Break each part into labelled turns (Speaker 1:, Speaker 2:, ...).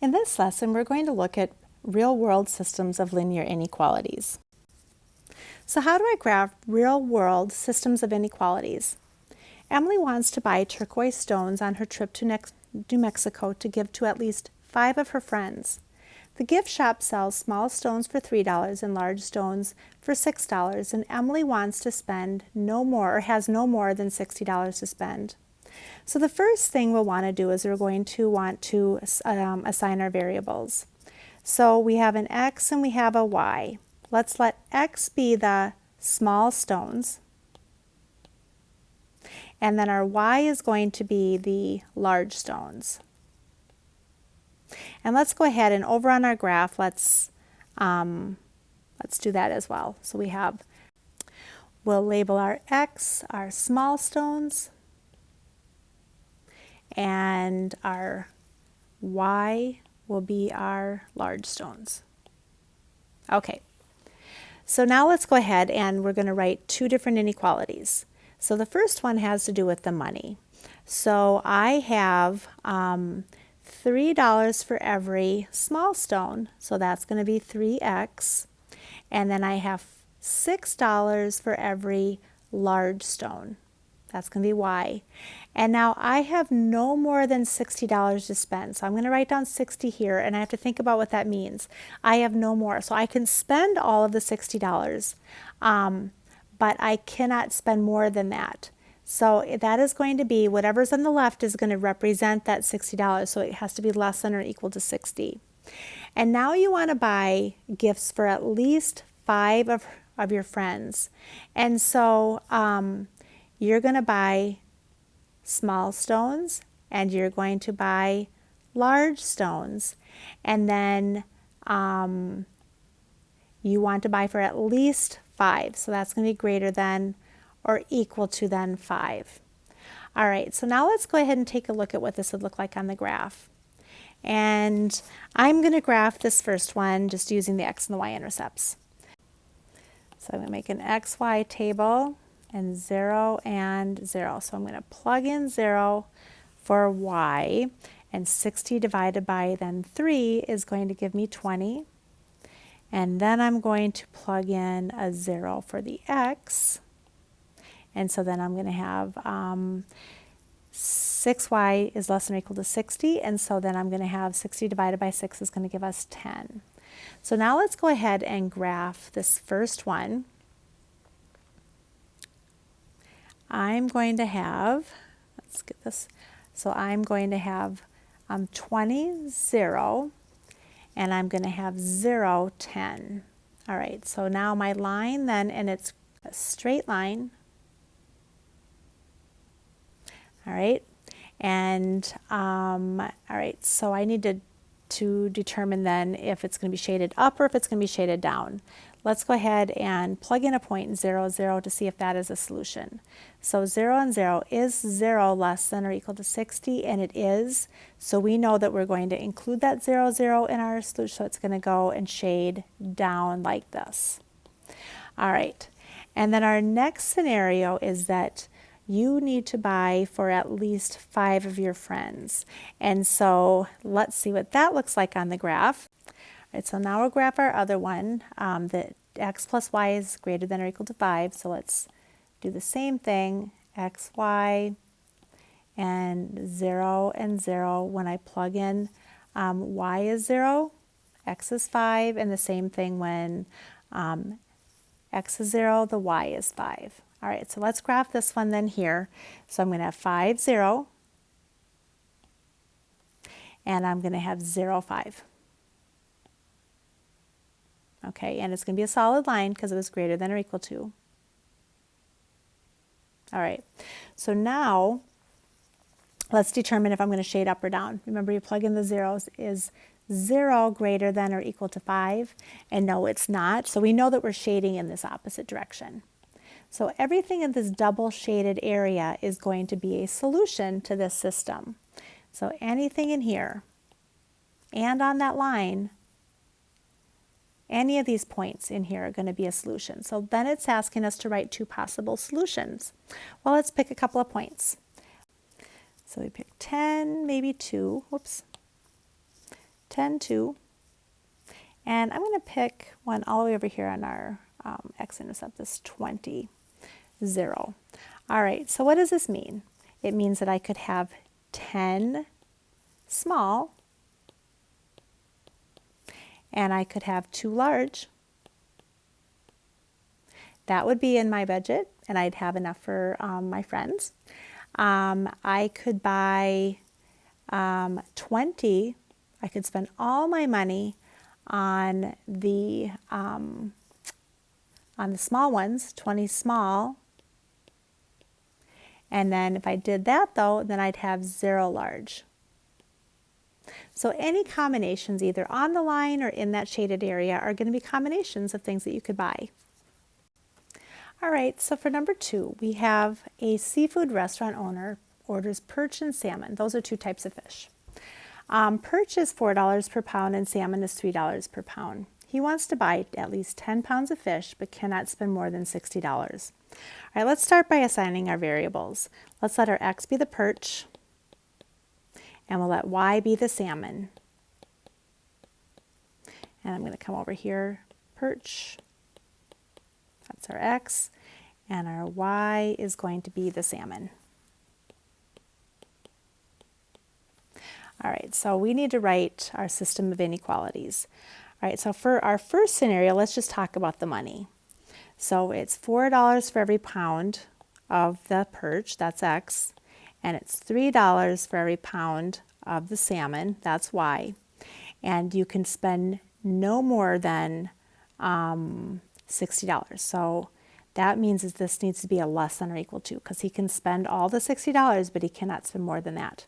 Speaker 1: In this lesson, we're going to look at real-world systems of linear inequalities. So how do I graph real-world systems of inequalities? Emily wants to buy turquoise stones on her trip to New Mexico to give to at least 5 of her friends. The gift shop sells small stones for $3 and large stones for $6, and Emily wants to spend no more, or has no more than $60 to spend. So the first thing we'll want to do is we're going to want to assign our variables. So we have an x and we have a y. Let's let x be the small stones, and then our y is going to be the large stones. And let's go ahead and over on our graph, let's do that as well. So we'll label our x our small stones, and our y will be our large stones. Okay, so now let's go ahead and we're going to write 2 different inequalities. So the first one has to do with the money. So I have $3 for every small stone, so that's going to be 3x, and then I have $6 for every large stone. That's going to be y. And now I have no more than $60 to spend. So I'm going to write down 60 here, and I have to think about what that means. I have no more. So I can spend all of the $60, but I cannot spend more than that. So that is going to be, whatever's on the left is going to represent that $60. So it has to be less than or equal to 60. And now you want to buy gifts for at least 5 of your friends. And so you're going to buy small stones, and you're going to buy large stones, and then you want to buy for at least 5. So that's going to be greater than or equal to then 5. All right, so now let's go ahead and take a look at what this would look like on the graph. And I'm going to graph this first one just using the x and the y intercepts. So I'm going to make an xy table, and 0 and 0. So I'm going to plug in 0 for y, and 60 divided by then 3 is going to give me 20. And then I'm going to plug in a 0 for the x. And so then I'm going to have 6y is less than or equal to 60, and so then I'm going to have 60 divided by 6 is going to give us 10. So now let's go ahead and graph this first one. I'm going to have, let's get this, so I'm going to have 20, 0, and I'm going to have 0, 10. All right, so now my line then, and it's a straight line. All right, and all right, so I need to determine then if it's going to be shaded up or if it's going to be shaded down. Let's go ahead and plug in a point 0, 0 to see if that is a solution. So 0 and 0, is 0 less than or equal to 60? And it is. So we know that we're going to include that 0, 0 in our solution. So it's going to go and shade down like this. All right. And then our next scenario is that you need to buy for at least 5 of your friends. And so let's see what that looks like on the graph. All right, so now we'll graph our other one, that x plus y is greater than or equal to 5. So let's do the same thing, x, y, and 0 and 0. When I plug in y is 0, x is 5, and the same thing when x is 0, the y is 5. All right, so let's graph this one then here. So I'm going to have 5, 0, and I'm going to have 0, 5. Okay, and it's going to be a solid line because it was greater than or equal to. All right, so now let's determine if I'm going to shade up or down. Remember, you plug in the zeros. Is 0 greater than or equal to 5? And no, it's not. So we know that we're shading in this opposite direction. So everything in this double shaded area is going to be a solution to this system. So anything in here and on that line, any of these points in here are going to be a solution. So then it's asking us to write 2 possible solutions. Well, let's pick a couple of points. So we pick 10, maybe 2, whoops, 10, 2. And I'm going to pick one all the way over here on our x-intercept, this 20, 0. All right, so what does this mean? It means that I could have 10 small, and I could have 2 large. That would be in my budget, and I'd have enough for my friends. I could buy 20. I could spend all my money on the small ones, 20 small. And then if I did that though, then I'd have 0 large. So any combinations either on the line or in that shaded area are going to be combinations of things that you could buy. All right, so for number 2, we have a seafood restaurant owner orders perch and salmon. Those are 2 types of fish. Perch is $4 per pound and salmon is $3 per pound. He wants to buy at least 10 pounds of fish but cannot spend more than $60. All right, let's start by assigning our variables. Let's let our x be the perch, and we'll let y be the salmon. And I'm going to come over here, perch, that's our x, and our y is going to be the salmon. All right, so we need to write our system of inequalities. All right, so for our first scenario, let's just talk about the money. So it's $4 for every pound of the perch, that's x, and it's $3 for every pound of the salmon, that's y. And you can spend no more than $60. So that means that this needs to be a less than or equal to, because he can spend all the $60, but he cannot spend more than that.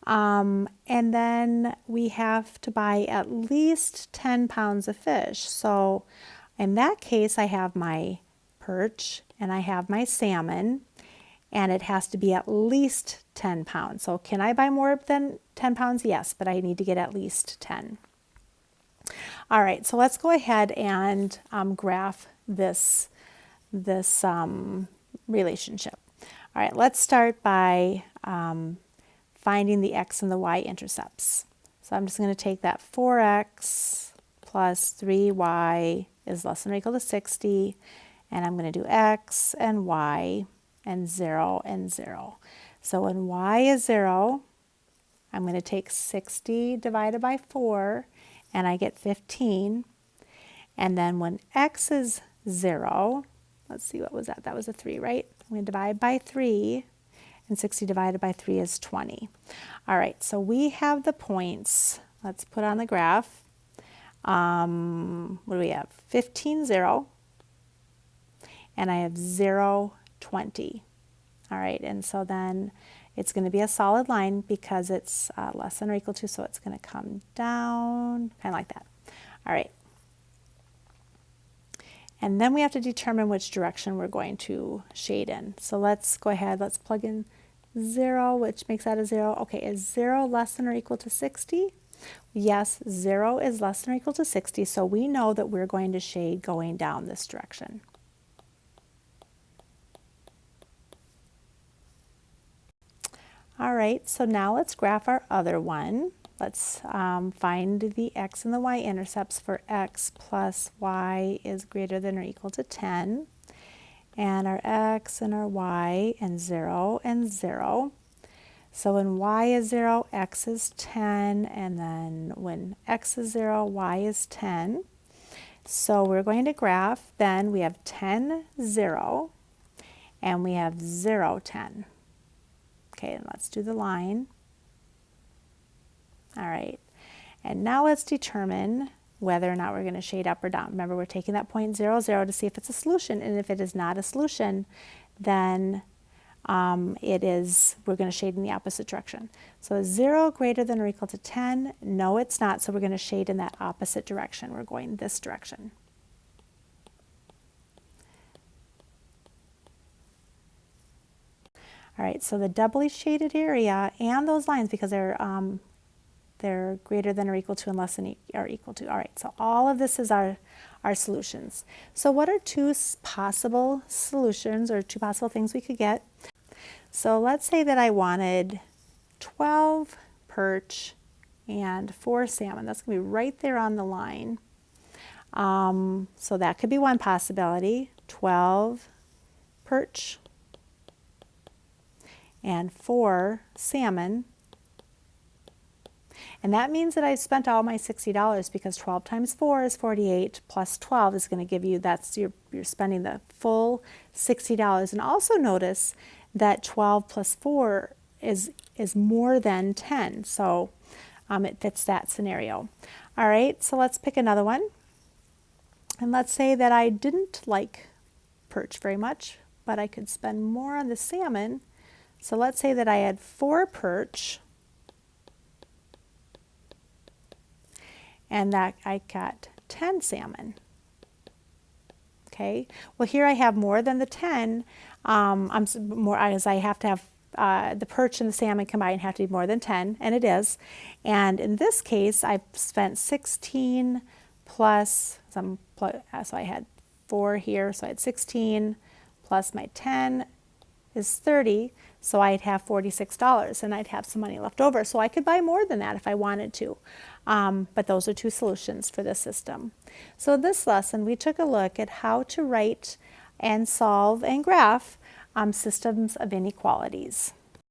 Speaker 1: And then we have to buy at least 10 pounds of fish. So in that case, I have my perch and I have my salmon, and it has to be at least 10 pounds. So can I buy more than 10 pounds? Yes, but I need to get at least 10. All right, so let's go ahead and graph this relationship. All right, let's start by finding the x and the y intercepts. So I'm just going to take that 4x plus 3y is less than or equal to 60, and I'm going to do x and y and 0 and 0. So when y is 0, I'm going to take 60 divided by 4, and I get 15. And then when x is 0, let's see, what was that? That was a 3, right? I'm going to divide by 3, and 60 divided by 3 is 20. All right, so we have the points. Let's put on the graph. What do we have? 15, 0, and I have 0, 20. All right, and so then it's going to be a solid line because it's less than or equal to, so it's going to come down, kind of like that. All right. And then we have to determine which direction we're going to shade in. So let's go ahead, let's plug in 0, which makes that a 0. Okay, is 0 less than or equal to 60? Yes, 0 is less than or equal to 60, so we know that we're going to shade going down this direction. All right, so now let's graph our other one. Let's find the x and the y intercepts for x plus y is greater than or equal to 10. And our x and our y and 0 and 0. So when y is 0, x is 10, and then when x is 0, y is 10. So we're going to graph, then we have 10, 0, and we have 0, 10. Okay, and let's do the line. All right, and now let's determine whether or not we're going to shade up or down. Remember, we're taking that point 0, 0 to see if it's a solution, and if it is not a solution, then we're going to shade in the opposite direction. So is 0 greater than or equal to 10? No, it's not, so we're going to shade in that opposite direction. We're going this direction. All right, so the doubly shaded area and those lines, because they're greater than or equal to and less than or equal to. All right, so all of this is our solutions. So what are 2 possible solutions or 2 possible things we could get? So let's say that I wanted 12 perch and 4 salmon. That's going to be right there on the line. So that could be one possibility. 12 perch and 4 salmon. And that means that I've spent all my $60 because 12 times 4 is 48 plus 12 is going to give you, you're spending the full $60. And also notice that 12 plus 4 is more than 10. So it fits that scenario. All right, so let's pick another one. And let's say that I didn't like perch very much, but I could spend more on the salmon. So let's say that I had 4 perch and that I got 10 salmon. Okay, well here I have more than the 10, as I have to have the perch and the salmon combined have to be more than 10, and it is. And in this case, I've spent 16 plus, so I had 4 here, so I had 16 plus my 10 is 30, so I'd have $46 and I'd have some money left over. So I could buy more than that if I wanted to. But those are 2 solutions for this system. So this lesson, we took a look at how to write and solve and graph systems of inequalities.